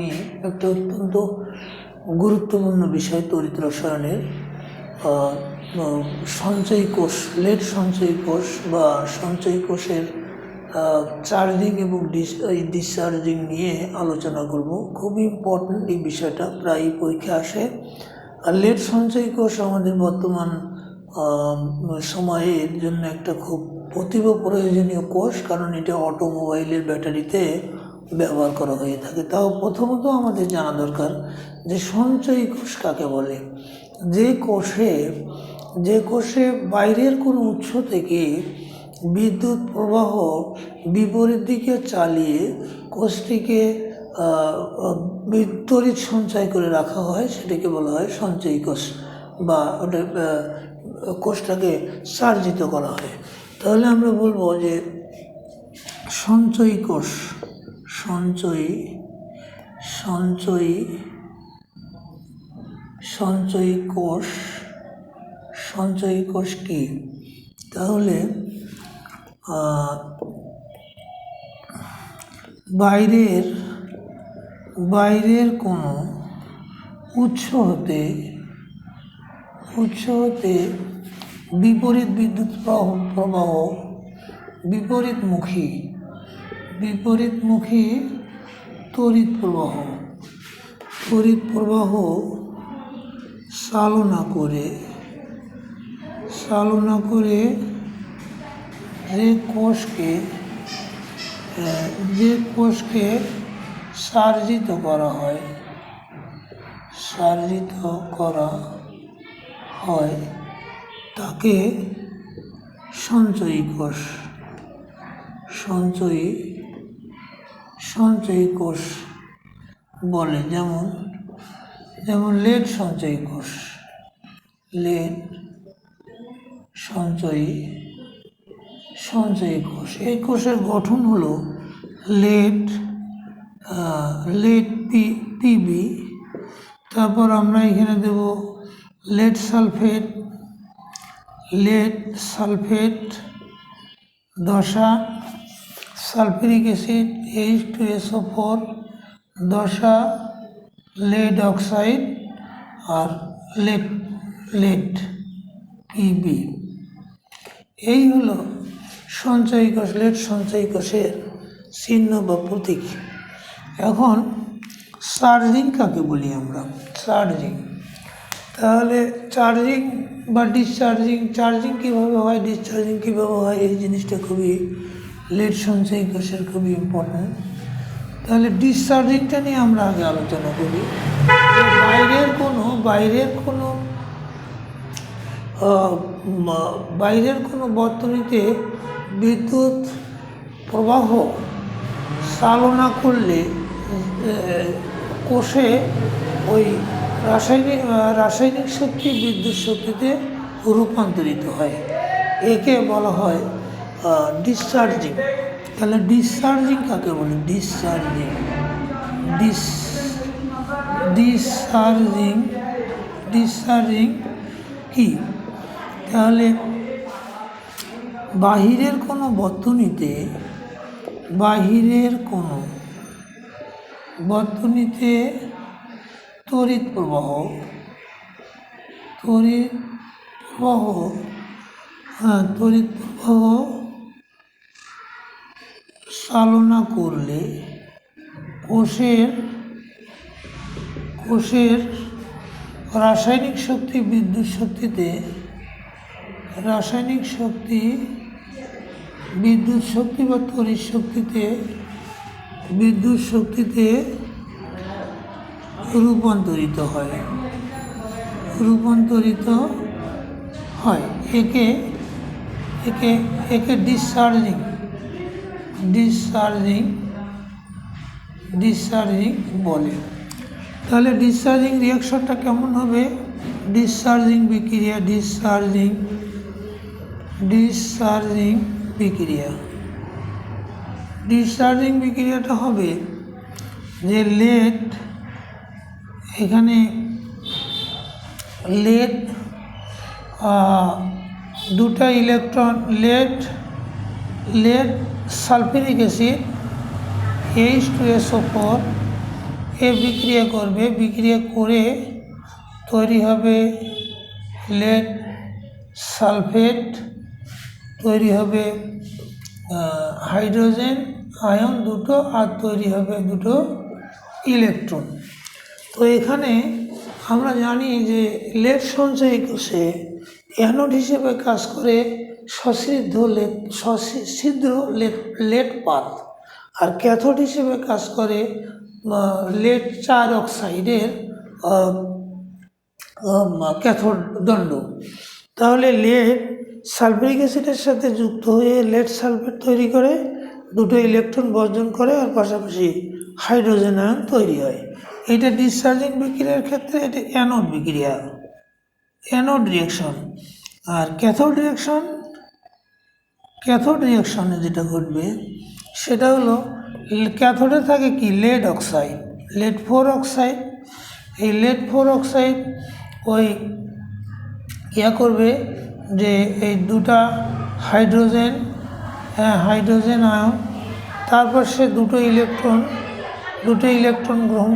নিয়ে একটা অত্যন্ত গুরুত্বপূর্ণ বিষয় তড়িৎ রসায়নের সঞ্চয়ী কোষ, লেড সঞ্চয়ী কোষ বা সঞ্চয়ী কোষের চার্জিং এবং ডিসচার্জিং নিয়ে আলোচনা করব। খুব ইম্পর্ট্যান্ট এই বিষয়টা, প্রায়ই পরীক্ষা আসে। আর লেড সঞ্চয়ী কোষ আমাদের বর্তমান সময়ের জন্য একটা খুব অতীব প্রয়োজনীয় কোষ, কারণ এটা অটোমোবাইলের ব্যাটারিতে ব্যবহার করা হয়ে থাকে। তাও প্রথমত আমাদের জানা দরকার যে সঞ্চয়ী কোষ কাকে বলে। যে কোষে বাইরের কোনো উৎস থেকে বিদ্যুৎ প্রবাহ বিপরীত দিকে চালিয়ে কোষটিকে তড়িৎ সঞ্চয় করে রাখা হয়, সেটাকে বলা হয় সঞ্চয়ী কোষ, বা ওটা কোষটাকে চার্জিত করা হয়। তাহলে আমরা বলবো যে সঞ্চয়ী কোষ, সঞ্চয়ী কোষ কি? তাহলে বাইরের কোনো উৎস হতে বিপরীত বিদ্যুৎ প্রবাহ বিপরীতমুখী তড়িৎ প্রবাহ চালনা করে যে কোষকে চার্জিত করা হয় তাকে সঞ্চয়ী কোষ বলে। যেমন লেড সঞ্চয়ী কোষ, এই কোষের গঠন হলো লেড পিবি, তারপর আমরা এখানে দেব লেড সালফেট দশা, সালফিউরিক অ্যাসিড H2SO4 দশা, লেড অক্সাইড আর লেড পিবি। এই হলো সঞ্চয়ী কোষ, লেড সঞ্চয়ী কোষের চিহ্ন বা প্রতীক। এখন চার্জিং কাকে বলি আমরা? তাহলে চার্জিং বা ডিসচার্জিং, চার্জিং কীভাবে হয়, ডিসচার্জিং কীভাবে হয়, এই জিনিসটা খুবই লেড সঞ্চয়ী কোষের খুবই ইম্পর্ট্যান্ট। তাহলে ডিসচার্জিংটা নিয়ে আমরা আগে আলোচনা করি। বাইরের কোনো বর্তনীতে বিদ্যুৎ প্রবাহ চালনা করলে কোষে ওই রাসায়নিক শক্তি বিদ্যুৎ শক্তিতে রূপান্তরিত হয়, একে বলা হয় ডিসচার্জিং। তাহলে ডিসচার্জিং কাকে বলে? ডিসচার্জিং কি? তাহলে বাহিরের কোনো বর্তনীতে তড়িৎ প্রবাহ চালনা করলে কোষের রাসায়নিক শক্তি বিদ্যুৎ শক্তি বা তড়িৎ শক্তিতে রূপান্তরিত হয়, একে ডিসচার্জিং বলে। তাহলে ডিসচার্জিং রিঅ্যাকশনটা কেমন হবে? ডিসচার্জিং বিক্রিয়াটা হবে যে এখানে দুটা electron, lead sulphuric acid H2SO4 এ বিক্রিয়া করবে, বিক্রিয়া করে তৈরি হবে লেড সালফেট, তৈরি হবে হাইড্রোজেন আয়ন দুটো, আর তৈরি হবে দুটো ইলেকট্রন। তো এখানে আমরা জানি যে লেড সঞ্চয়ী কোষে অ্যানোড হিসেবে কাজ করে সছিদ্র লেড পাত, আর ক্যাথোড হিসেবে কাজ করে লেড 4 অক্সাইডের ক্যাথোড দণ্ড। তাহলে লেড সালফিউরিক অ্যাসিডের সাথে যুক্ত হয়ে লেড সালফেট তৈরি করে, দুটো ইলেকট্রন বর্জন করে, আর পাশাপাশি হাইড্রোজেন আয়ন তৈরি হয়। এটা ডিসচার্জিং বিক্রিয়ার ক্ষেত্রে এটি অ্যানোড বিক্রিয়া, অ্যানোড রিয়াকশন। আর ক্যাথোড রিয়াকশনে যেটা ঘটবে সেটা হলো ক্যাথোডে থাকে কি লেড অক্সাইড, লেড 4 অক্সাইড। এই লেড 4 অক্সাইড ওই করবে যে এই দুটা হাইড্রোজেন আয়ন, তারপর সে দুটো ইলেকট্রন গ্রহণ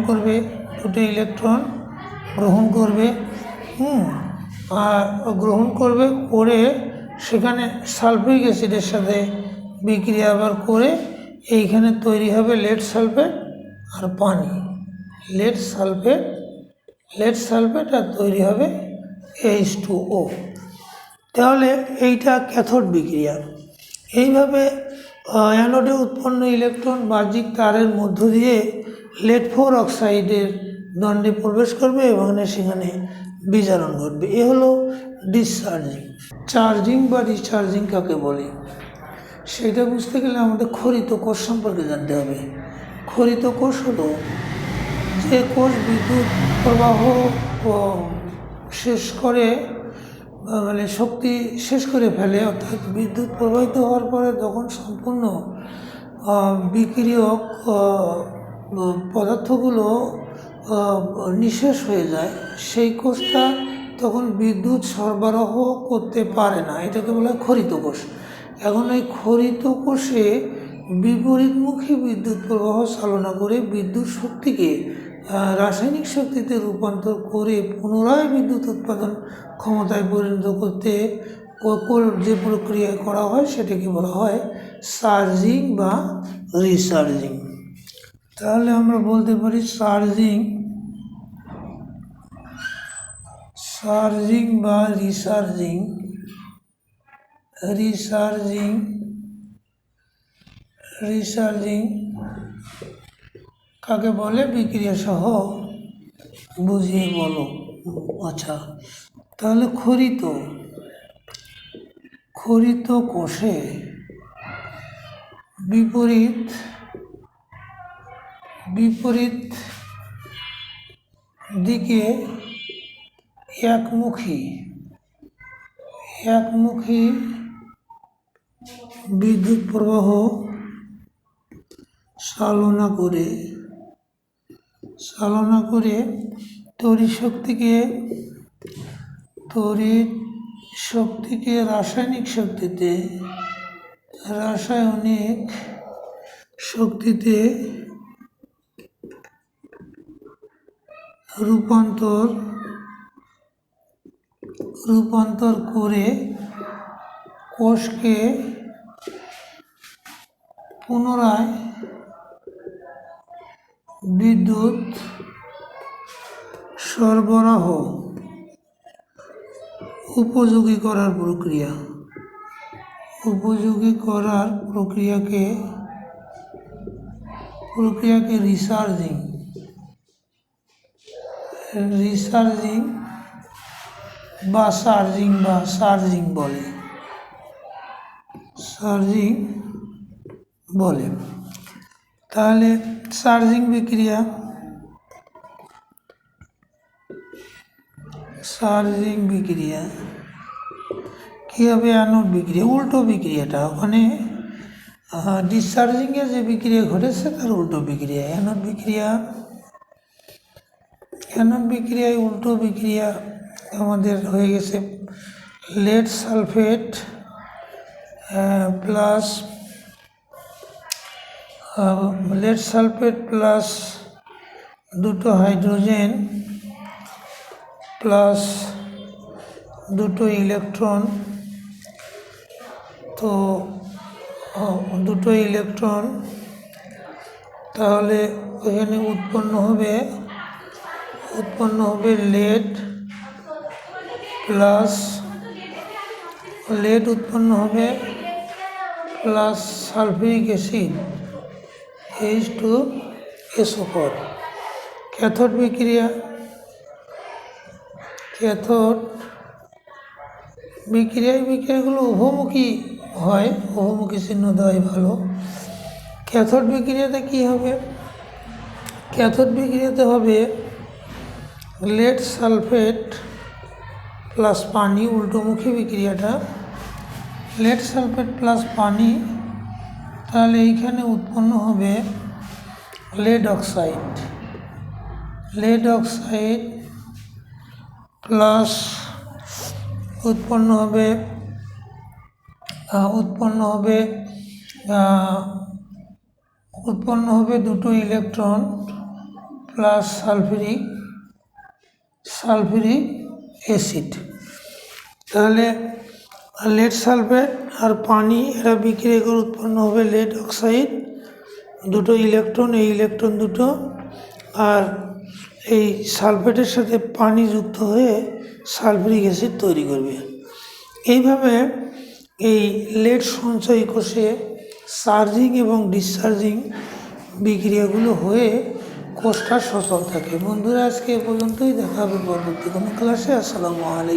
করবে, করে সেখানে সালফিউরিক অ্যাসিডের সাথে বিক্রিয়া আবার করে এইখানে তৈরি হবে লেড সালফেট আর পানি, লেড সালফেট আর তৈরি হবে H2O। তাহলে এইটা ক্যাথোড বিক্রিয়া। এইভাবে অ্যানোডে উৎপন্ন ইলেকট্রন বাহ্যিক তারের মধ্য দিয়ে লেড 4 অক্সাইডের দণ্ডে প্রবেশ করবে এবং সেখানে বিজারণ ঘটবে। এ হলো ডিসচার্জিং। চার্জিং বা ডিসচার্জিং কাকে বলে সেটা বুঝতে গেলে আমাদের খরিত কোষ সম্পর্কে জানতে হবে। খরিত কোষ হলো যে কোষ বিদ্যুৎ প্রবাহ শেষ করে, মানে শক্তি শেষ করে ফেলে, অর্থাৎ বিদ্যুৎ প্রবাহিত হওয়ার পরে যখন সম্পূর্ণ বিক্রিয়ক পদার্থগুলো নিঃশেষ হয়ে যায়, সেই কোষটা তখন বিদ্যুৎ সরবরাহ করতে পারে না, এটাকে বলা হয় খরিত কোষ। এখন এই খরিত কোষে বিপরীতমুখী বিদ্যুৎ প্রবাহ চালনা করে বিদ্যুৎ শক্তিকে রাসায়নিক শক্তিতে রূপান্তর করে পুনরায় বিদ্যুৎ উৎপাদন ক্ষমতায় পরিণত করতে যে প্রক্রিয়া করা হয় সেটাকে বলা হয় চার্জিং বা রিচার্জিং। তাহলে আমরা বলতে পারি চার্জিং বা রিচার্জিং কাকে বলে বিক্রিয়া সহ বুঝিয়ে বলো। আচ্ছা, তাহলে খরিত কোষে বিপরীত দিকে একমুখী বিদ্যুৎ প্রবাহ চালনা করে তড়িৎ শক্তিকে রাসায়নিক শক্তিতে রূপান্তর করে কোষকে পুনরায় বিদ্যুৎ সরবরাহ উপযোগী করার প্রক্রিয়াকে রিচার্জিং বা চার্জিং বলে। তাহলে চার্জিং বিক্রিয়া কী হবে? অ্যানোড বিক্রিয়া, উল্টো বিক্রিয়াটা ওখানে ডিসচার্জিংয়ে যে বিক্রিয়া ঘটেছে তার উল্টো বিক্রিয়া অ্যানোড বিক্রিয়ায় উল্টো বিক্রিয়া আমাদের হয়ে গেছে লেড সালফেট প্লাস দুটো হাইড্রোজেন প্লাস দুটো ইলেকট্রন, তো দুটো ইলেকট্রন, তাহলে এখানে উৎপন্ন হবে লেড প্লাস উৎপন্ন হবে plus sulphuric acid H2SO4। Cathode বিক্রিয়াগুলো উভমুখী হয়, উভমুখী চিহ্ন দেওয়াই ভালো। ক্যাথোড বিক্রিয়াতে কি হবে? ক্যাথোড বিক্রিয়াতে হবে লেড সালফেট প্লাস পানি, উল্টোমুখী বিক্রিয়াটা, লেড সালফেট প্লাস পানি, তাহলে এইখানে উৎপন্ন হবে লেড অক্সাইড প্লাস উৎপন্ন হবে দুটো ইলেকট্রন প্লাস সালফিউরিক অ্যাসিড। তাহলে লেড সালফেট আর পানি এরা বিক্রিয়া করে উৎপন্ন হবে লেড অক্সাইড, দুটো ইলেকট্রন, এই ইলেকট্রন দুটো, আর এই সালফেটের সাথে পানি যুক্ত হয়ে সালফিউরিক অ্যাসিড তৈরি করবে। এইভাবে এই লেড সঞ্চয়ী কোষে চার্জিং এবং ডিসচার্জিং বিক্রিয়াগুলো হয়ে কোষটা সচল থাকে। বন্ধুরা, আজকে এ পর্যন্তই, দেখা হবে পরবর্তী কোনো ক্লাসে। আসসালামু আলাইকুম।